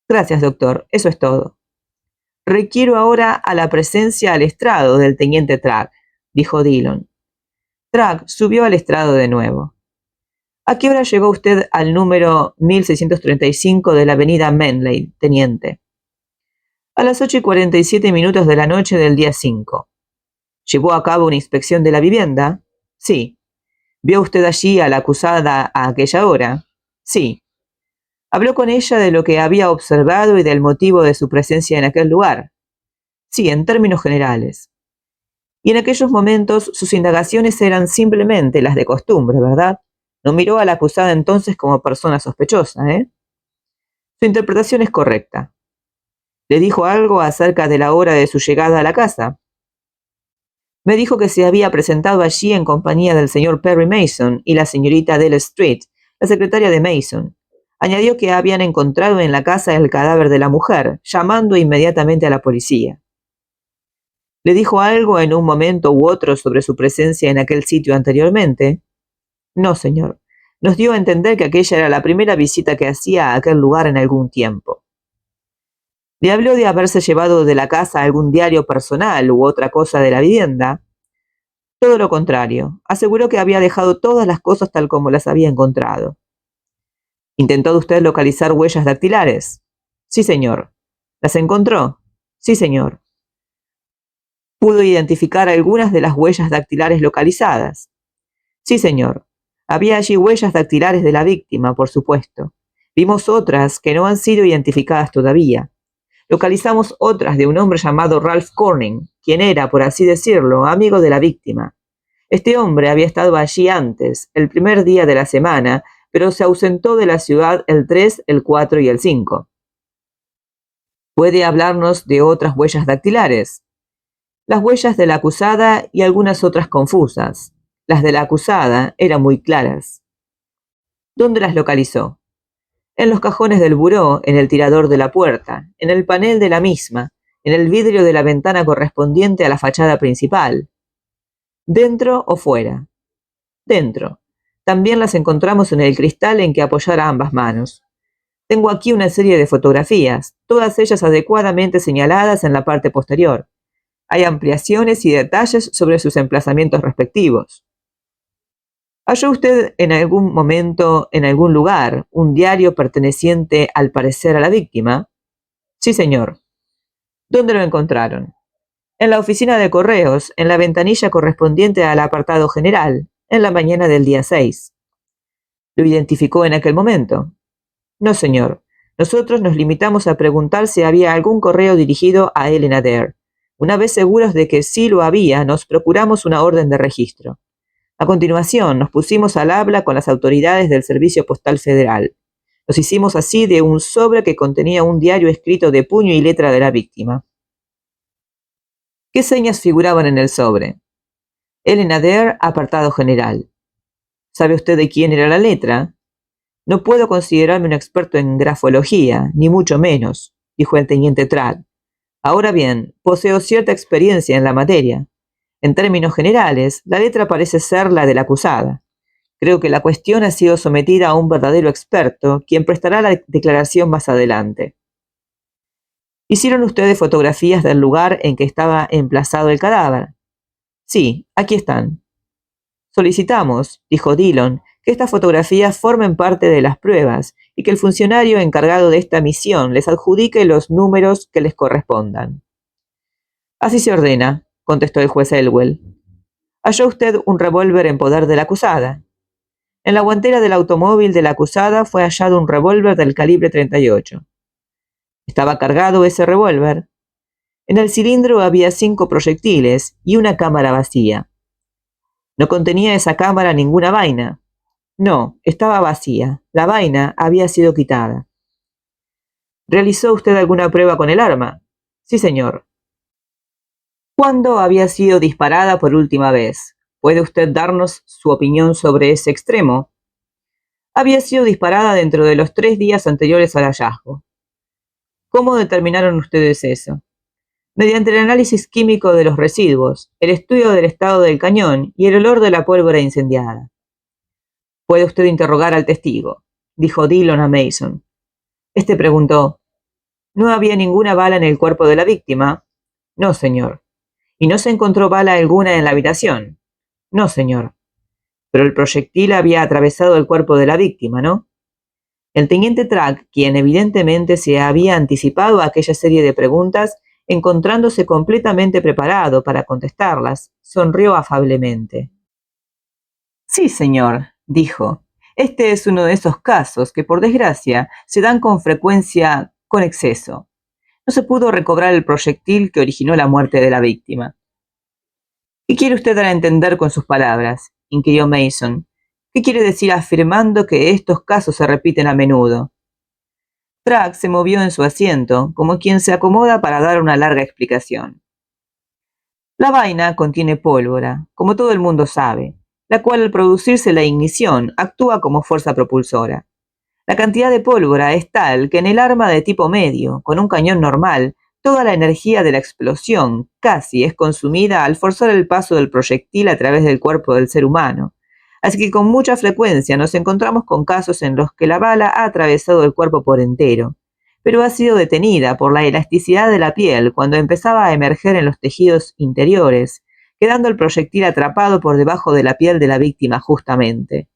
Gracias, doctor. Eso es todo. Requiero ahora a la presencia al estrado del teniente Track, dijo Dillon. Track subió al estrado de nuevo. ¿A qué hora llegó usted al número 1635 de la avenida Menley, teniente? A las 8:47 de la noche del día 5. ¿Llevó a cabo una inspección de la vivienda? Sí. ¿Vio usted allí a la acusada a aquella hora? Sí. ¿Habló con ella de lo que había observado y del motivo de su presencia en aquel lugar? Sí, en términos generales. Y en aquellos momentos sus indagaciones eran simplemente las de costumbre, ¿verdad? No miró a la acusada entonces como persona sospechosa, ¿eh? Su interpretación es correcta. ¿Le dijo algo acerca de la hora de su llegada a la casa? Me dijo que se había presentado allí en compañía del señor Perry Mason y la señorita Dell Street, la secretaria de Mason. Añadió que habían encontrado en la casa el cadáver de la mujer, llamando inmediatamente a la policía. ¿Le dijo algo en un momento u otro sobre su presencia en aquel sitio anteriormente? No, señor. Nos dio a entender que aquella era la primera visita que hacía a aquel lugar en algún tiempo. ¿Le habló de haberse llevado de la casa algún diario personal u otra cosa de la vivienda? Todo lo contrario, aseguró que había dejado todas las cosas tal como las había encontrado. ¿Intentó usted localizar huellas dactilares? Sí, señor. ¿Las encontró? Sí, señor. ¿Pudo identificar algunas de las huellas dactilares localizadas? Sí, señor. Había allí huellas dactilares de la víctima, por supuesto. Vimos otras que no han sido identificadas todavía. Localizamos otras de un hombre llamado Ralph Corning, quien era, por así decirlo, amigo de la víctima. Este hombre había estado allí antes, el primer día de la semana, pero se ausentó de la ciudad el 3, el 4 y el 5. ¿Puede hablarnos de otras huellas dactilares? Las huellas de la acusada y algunas otras confusas. Las de la acusada eran muy claras. ¿Dónde las localizó? En los cajones del buró, en el tirador de la puerta, en el panel de la misma, en el vidrio de la ventana correspondiente a la fachada principal. ¿Dentro o fuera? Dentro. También las encontramos en el cristal en que apoyara ambas manos. Tengo aquí una serie de fotografías, todas ellas adecuadamente señaladas en la parte posterior. Hay ampliaciones y detalles sobre sus emplazamientos respectivos. ¿Halló usted en algún momento, en algún lugar, un diario perteneciente al parecer a la víctima? Sí, señor. ¿Dónde lo encontraron? En la oficina de correos, en la ventanilla correspondiente al apartado general, en la mañana del día 6. ¿Lo identificó en aquel momento? No, señor. Nosotros nos limitamos a preguntar si había algún correo dirigido a Ellen Adair. Una vez seguros de que sí lo había, nos procuramos una orden de registro. A continuación, nos pusimos al habla con las autoridades del Servicio Postal Federal. Nos hicimos así de un sobre que contenía un diario escrito de puño y letra de la víctima. ¿Qué señas figuraban en el sobre? Ellen Adair, apartado general. ¿Sabe usted de quién era la letra? No puedo considerarme un experto en grafología, ni mucho menos, dijo el teniente Tradd. Ahora bien, poseo cierta experiencia en la materia. En términos generales, la letra parece ser la de la acusada. Creo que la cuestión ha sido sometida a un verdadero experto, quien prestará la declaración más adelante. ¿Hicieron ustedes fotografías del lugar en que estaba emplazado el cadáver? Sí, aquí están. Solicitamos, dijo Dillon, que estas fotografías formen parte de las pruebas y que el funcionario encargado de esta misión les adjudique los números que les correspondan. Así se ordena, contestó el juez Elwell. ¿Halló usted un revólver en poder de la acusada? En la guantera del automóvil de la acusada fue hallado un revólver del calibre 38. ¿Estaba cargado ese revólver? En el cilindro había 5 proyectiles y una cámara vacía. ¿No contenía esa cámara ninguna vaina? No, estaba vacía. La vaina había sido quitada. ¿Realizó usted alguna prueba con el arma? Sí, señor. ¿Cuándo había sido disparada por última vez? ¿Puede usted darnos su opinión sobre ese extremo? Había sido disparada dentro de los 3 días anteriores al hallazgo. ¿Cómo determinaron ustedes eso? Mediante el análisis químico de los residuos, el estudio del estado del cañón y el olor de la pólvora incendiada. Puede usted interrogar al testigo, dijo Dillon a Mason. Este preguntó, ¿no había ninguna bala en el cuerpo de la víctima? No, señor. ¿Y no se encontró bala alguna en la habitación? No, señor. Pero el proyectil había atravesado el cuerpo de la víctima, ¿no? El teniente Track, quien evidentemente se había anticipado a aquella serie de preguntas, encontrándose completamente preparado para contestarlas, sonrió afablemente. Sí, señor, dijo. Este es uno de esos casos que, por desgracia, se dan con frecuencia con exceso. No se pudo recobrar el proyectil que originó la muerte de la víctima. ¿Qué quiere usted dar a entender con sus palabras?, inquirió Mason. ¿Qué quiere decir afirmando que estos casos se repiten a menudo? Track se movió en su asiento, como quien se acomoda para dar una larga explicación. La vaina contiene pólvora, como todo el mundo sabe, la cual al producirse la ignición actúa como fuerza propulsora. La cantidad de pólvora es tal que en el arma de tipo medio, con un cañón normal, toda la energía de la explosión casi es consumida al forzar el paso del proyectil a través del cuerpo del ser humano. así que con mucha frecuencia nos encontramos con casos en los que la bala ha atravesado el cuerpo por entero, pero ha sido detenida por la elasticidad de la piel cuando empezaba a emerger en los tejidos interiores, quedando el proyectil atrapado por debajo de la piel de la víctima justamente.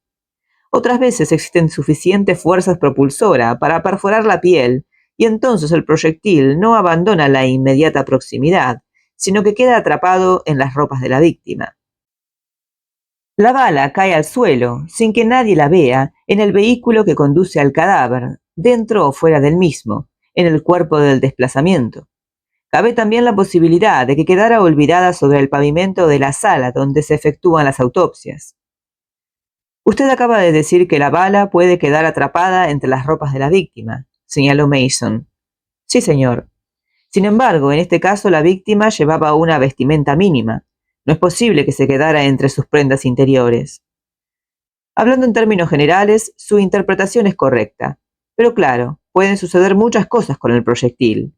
Otras veces existen suficientes fuerzas propulsoras para perforar la piel y entonces el proyectil no abandona la inmediata proximidad, sino que queda atrapado en las ropas de la víctima. La bala cae al suelo, sin que nadie la vea, en el vehículo que conduce al cadáver, dentro o fuera del mismo, en el cuerpo del desplazamiento. Cabe también la posibilidad de que quedara olvidada sobre el pavimento de la sala donde se efectúan las autopsias. Usted acaba de decir que la bala puede quedar atrapada entre las ropas de la víctima, señaló Mason. Sí, señor. Sin embargo, en este caso la víctima llevaba una vestimenta mínima. No es posible que se quedara entre sus prendas interiores. Hablando en términos generales, su interpretación es correcta. Pero claro, pueden suceder muchas cosas con el proyectil.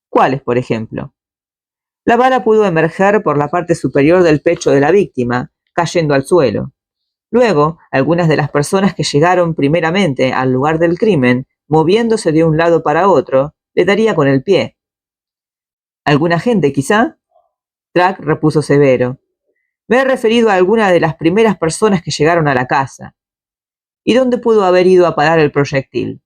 ¿Cuáles, por ejemplo? La bala pudo emerger por la parte superior del pecho de la víctima, cayendo al suelo. Luego, algunas de las personas que llegaron primeramente al lugar del crimen, moviéndose de un lado para otro, le daría con el pie. ¿Alguna gente, quizá? Track repuso severo. Me he referido a alguna de las primeras personas que llegaron a la casa. ¿Y dónde pudo haber ido a parar el proyectil?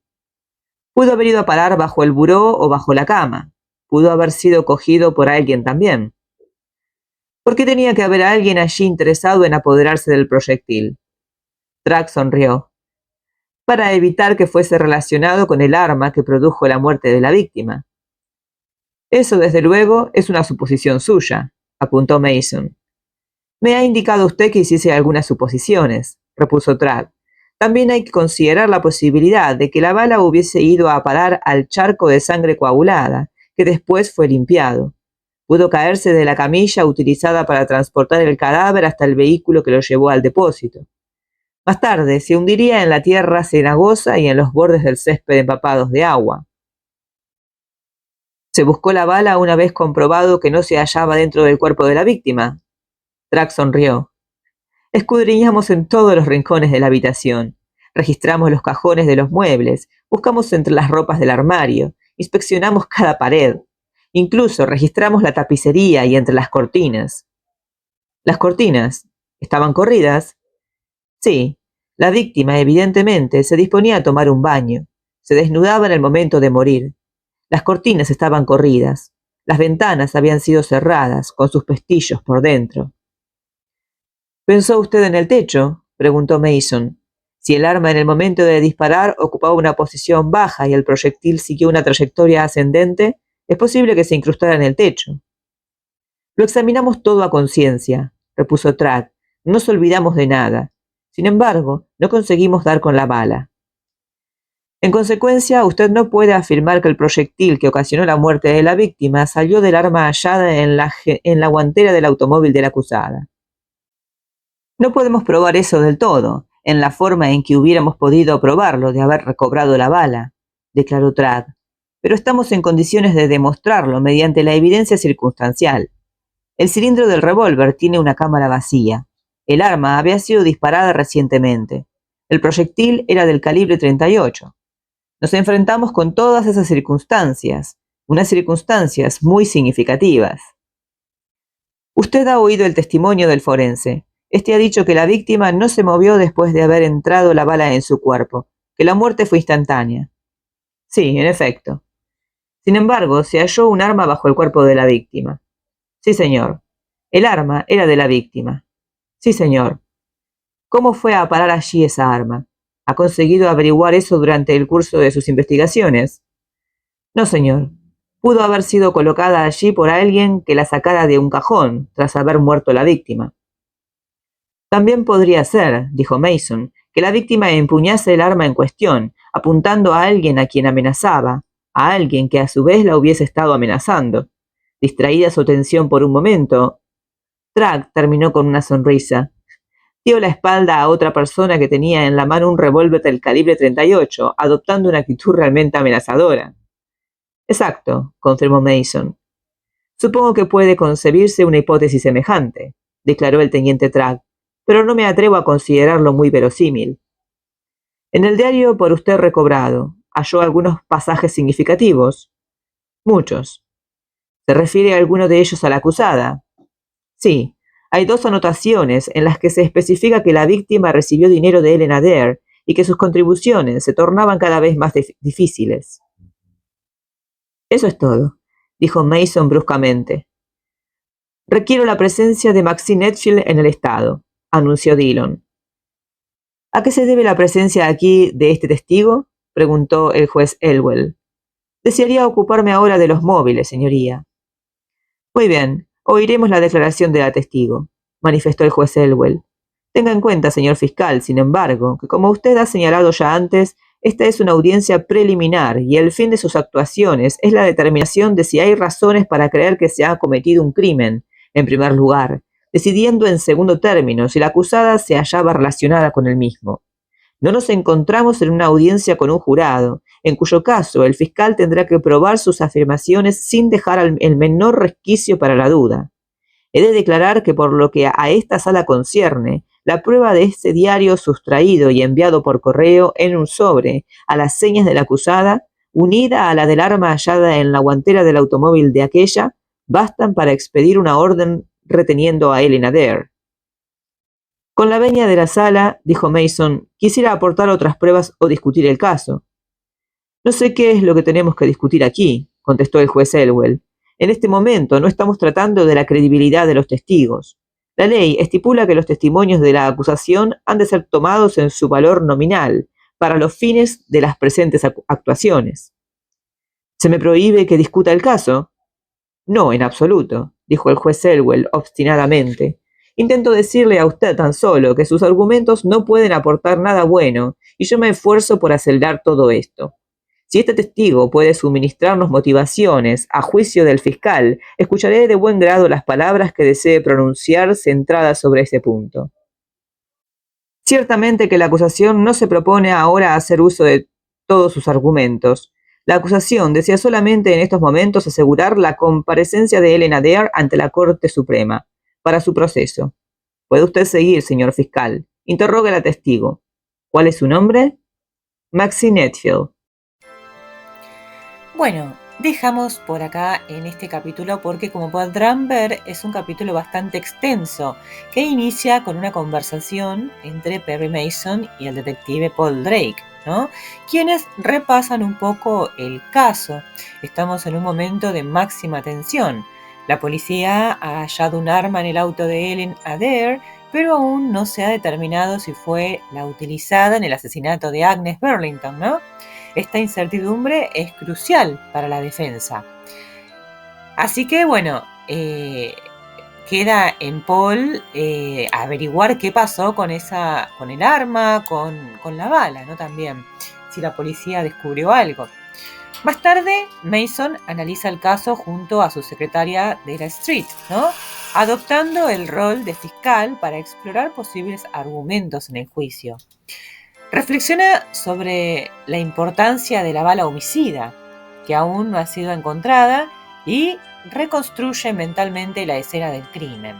Pudo haber ido a parar bajo el buró o bajo la cama. Pudo haber sido cogido por alguien también. ¿Por qué tenía que haber alguien allí interesado en apoderarse del proyectil? Track sonrió. Para evitar que fuese relacionado con el arma que produjo la muerte de la víctima. Eso, desde luego, es una suposición suya, apuntó Mason. Me ha indicado usted que hiciese algunas suposiciones, repuso Track. También hay que considerar la posibilidad de que la bala hubiese ido a parar al charco de sangre coagulada, que después fue limpiado. Pudo caerse de la camilla utilizada para transportar el cadáver hasta el vehículo que lo llevó al depósito. Más tarde se hundiría en la tierra cenagosa y en los bordes del césped empapados de agua. ¿Se buscó la bala una vez comprobado que no se hallaba dentro del cuerpo de la víctima? Track sonrió. Escudriñamos en todos los rincones de la habitación. Registramos los cajones de los muebles, buscamos entre las ropas del armario, inspeccionamos cada pared. Incluso registramos la tapicería y entre las cortinas. ¿Las cortinas estaban corridas? Sí. La víctima, evidentemente, se disponía a tomar un baño. Se desnudaba en el momento de morir. Las cortinas estaban corridas. Las ventanas habían sido cerradas, con sus pestillos por dentro. ¿Pensó usted en el techo?, preguntó Mason. Si el arma en el momento de disparar ocupaba una posición baja y el proyectil siguió una trayectoria ascendente, es posible que se incrustara en el techo. Lo examinamos todo a conciencia, repuso Track. No nos olvidamos de nada. Sin embargo, no conseguimos dar con la bala. En consecuencia, usted no puede afirmar que el proyectil que ocasionó la muerte de la víctima salió del arma hallada en la guantera del automóvil de la acusada. No podemos probar eso del todo, en la forma en que hubiéramos podido probarlo de haber recobrado la bala, declaró Track, pero estamos en condiciones de demostrarlo mediante la evidencia circunstancial. El cilindro del revólver tiene una cámara vacía. El arma había sido disparada recientemente. El proyectil era del calibre 38. Nos enfrentamos con todas esas circunstancias, unas circunstancias muy significativas. Usted ha oído el testimonio del forense. Este ha dicho que la víctima no se movió después de haber entrado la bala en su cuerpo, que la muerte fue instantánea. Sí, en efecto. Sin embargo, se halló un arma bajo el cuerpo de la víctima. Sí, señor. El arma era de la víctima. Sí, señor. ¿Cómo fue a parar allí esa arma? ¿Ha conseguido averiguar eso durante el curso de sus investigaciones? No, señor. Pudo haber sido colocada allí por alguien que la sacara de un cajón tras haber muerto la víctima. También podría ser, dijo Mason, que la víctima empuñase el arma en cuestión, apuntando a alguien a quien amenazaba, a alguien que a su vez la hubiese estado amenazando. Distraída su atención por un momento, Track terminó con una sonrisa. Dio la espalda a otra persona que tenía en la mano un revólver del calibre 38, adoptando una actitud realmente amenazadora. Exacto, confirmó Mason. Supongo que puede concebirse una hipótesis semejante, declaró el teniente Track. pero no me atrevo a considerarlo muy verosímil. En el diario por usted recobrado, halló algunos pasajes significativos. Muchos. ¿Se refiere a alguno de ellos a la acusada? Sí, hay 2 anotaciones en las que se especifica que la víctima recibió dinero de Ellen Adair y que sus contribuciones se tornaban cada vez más difíciles. Eso es todo, dijo Mason bruscamente. Requiero la presencia de Maxine Edgefield en el estado, anunció Dillon. ¿A qué se debe la presencia aquí de este testigo?, preguntó el juez Elwell. Desearía ocuparme ahora de los móviles, señoría. Muy bien, oiremos la declaración de la testigo, manifestó el juez Elwell. Tenga en cuenta, señor fiscal, sin embargo, que como usted ha señalado ya antes, esta es una audiencia preliminar y el fin de sus actuaciones es la determinación de si hay razones para creer que se ha cometido un crimen, en primer lugar, decidiendo en segundo término si la acusada se hallaba relacionada con el mismo. No nos encontramos en una audiencia con un jurado, en cuyo caso el fiscal tendrá que probar sus afirmaciones sin dejar el menor resquicio para la duda. He de declarar que por lo que a esta sala concierne, la prueba de este diario sustraído y enviado por correo en un sobre a las señas de la acusada, unida a la del arma hallada en la guantera del automóvil de aquella, bastan para expedir una orden reteniendo a Ellen Adair. Con la venia de la sala, dijo Mason, quisiera aportar otras pruebas o discutir el caso. No sé qué es lo que tenemos que discutir aquí, contestó el juez Elwell. En este momento no estamos tratando de la credibilidad de los testigos. La ley estipula que los testimonios de la acusación han de ser tomados en su valor nominal, para los fines de las presentes actuaciones. ¿Se me prohíbe que discuta el caso? No, en absoluto, dijo el juez Elwell obstinadamente. Intento decirle a usted tan solo que sus argumentos no pueden aportar nada bueno, y yo me esfuerzo por acelerar todo esto. Si este testigo puede suministrarnos motivaciones, a juicio del fiscal, escucharé de buen grado las palabras que desee pronunciar centradas sobre ese punto. Ciertamente que la acusación no se propone ahora hacer uso de todos sus argumentos. La acusación desea solamente en estos momentos asegurar la comparecencia de Ellen Adair ante la Corte Suprema para su proceso. Puede usted seguir, señor fiscal. Interrogue al testigo. ¿Cuál es su nombre? Maxine Edgefield. Bueno, dejamos por acá en este capítulo porque, como podrán ver, es un capítulo bastante extenso que inicia con una conversación entre Perry Mason y el detective Paul Drake, ¿no? Quienes repasan un poco el caso. Estamos en un momento de máxima tensión. La policía ha hallado un arma en el auto de Ellen Adair, pero aún no se ha determinado si fue la utilizada en el asesinato de Agnes Burlington, ¿no? Esta incertidumbre es crucial para la defensa. Así que, bueno, queda en Paul averiguar qué pasó con el arma, con la bala, ¿no? También, si la policía descubrió algo. Más tarde, Mason analiza el caso junto a su secretaria Della Street, ¿no? Adoptando el rol de fiscal para explorar posibles argumentos en el juicio. Reflexiona sobre la importancia de la bala homicida, que aún no ha sido encontrada, y reconstruye mentalmente la escena del crimen.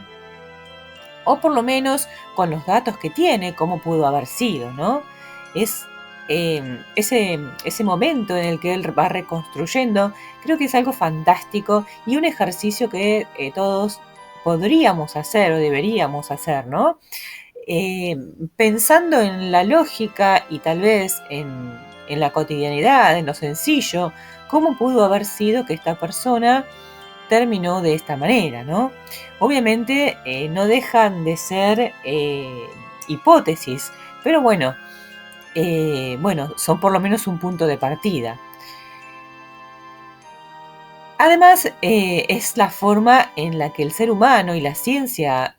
O por lo menos, con los datos que tiene, cómo pudo haber sido, ¿no? Es ese momento en el que él va reconstruyendo, creo que es algo fantástico y un ejercicio que todos podríamos hacer o deberíamos hacer, ¿no? Pensando en la lógica y tal vez en la cotidianidad, en lo sencillo, cómo pudo haber sido que esta persona terminó de esta manera, ¿no? Obviamente no dejan de ser hipótesis, pero bueno, son por lo menos un punto de partida. Además, es la forma en la que el ser humano y la ciencia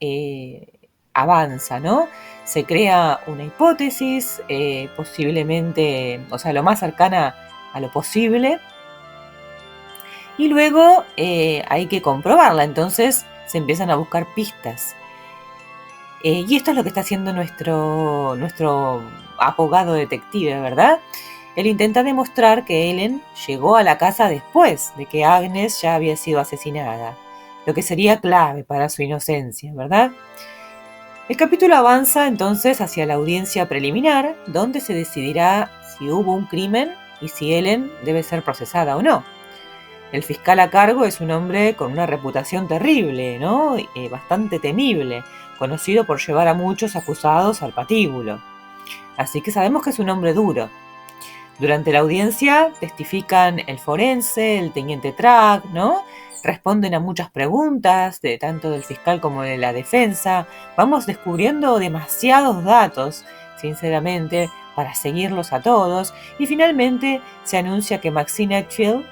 avanza, ¿no? Se crea una hipótesis, posiblemente, o sea, lo más cercana a lo posible, y luego hay que comprobarla, entonces se empiezan a buscar pistas. Y esto es lo que está haciendo nuestro abogado detective, ¿verdad? Él intenta demostrar que Ellen llegó a la casa después de que Agnes ya había sido asesinada, lo que sería clave para su inocencia, ¿verdad? El capítulo avanza entonces hacia la audiencia preliminar, donde se decidirá si hubo un crimen y si Ellen debe ser procesada o no. El fiscal a cargo es un hombre con una reputación terrible, ¿no? Bastante temible, conocido por llevar a muchos acusados al patíbulo. Así que sabemos que es un hombre duro. Durante la audiencia testifican el forense, el teniente Track, ¿no? Responden a muchas preguntas, tanto del fiscal como de la defensa. Vamos descubriendo demasiados datos, sinceramente, para seguirlos a todos. Y finalmente se anuncia que Maxine Edgefield,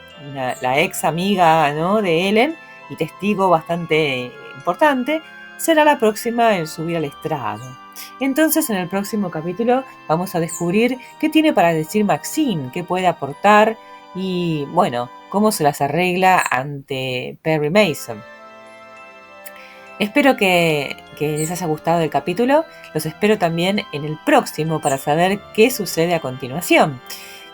la ex amiga, ¿no?, de Ellen y testigo bastante importante, será la próxima en subir al estrado. Entonces, en el próximo capítulo vamos a descubrir qué tiene para decir Maxine, qué puede aportar y, bueno, cómo se las arregla ante Perry Mason. Espero que les haya gustado el capítulo. Los espero también en el próximo para saber qué sucede a continuación.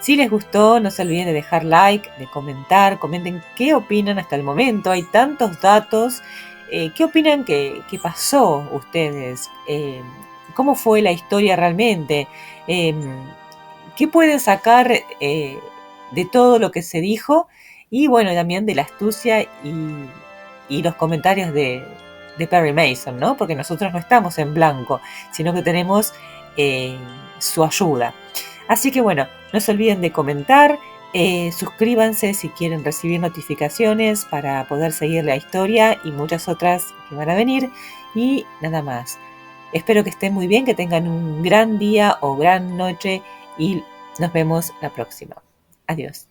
Si les gustó, no se olviden de dejar like, de comentar, comenten qué opinan hasta el momento. Hay tantos datos. ¿Qué opinan que pasó ustedes? ¿Cómo fue la historia realmente? ¿Qué pueden sacar de todo lo que se dijo? Y bueno, también de la astucia y los comentarios de Perry Mason, ¿no? Porque nosotros no estamos en blanco, sino que tenemos su ayuda. Así que bueno, no se olviden de comentar, suscríbanse si quieren recibir notificaciones para poder seguir la historia y muchas otras que van a venir. Y nada más. Espero que estén muy bien, que tengan un gran día o gran noche y nos vemos la próxima. Adiós.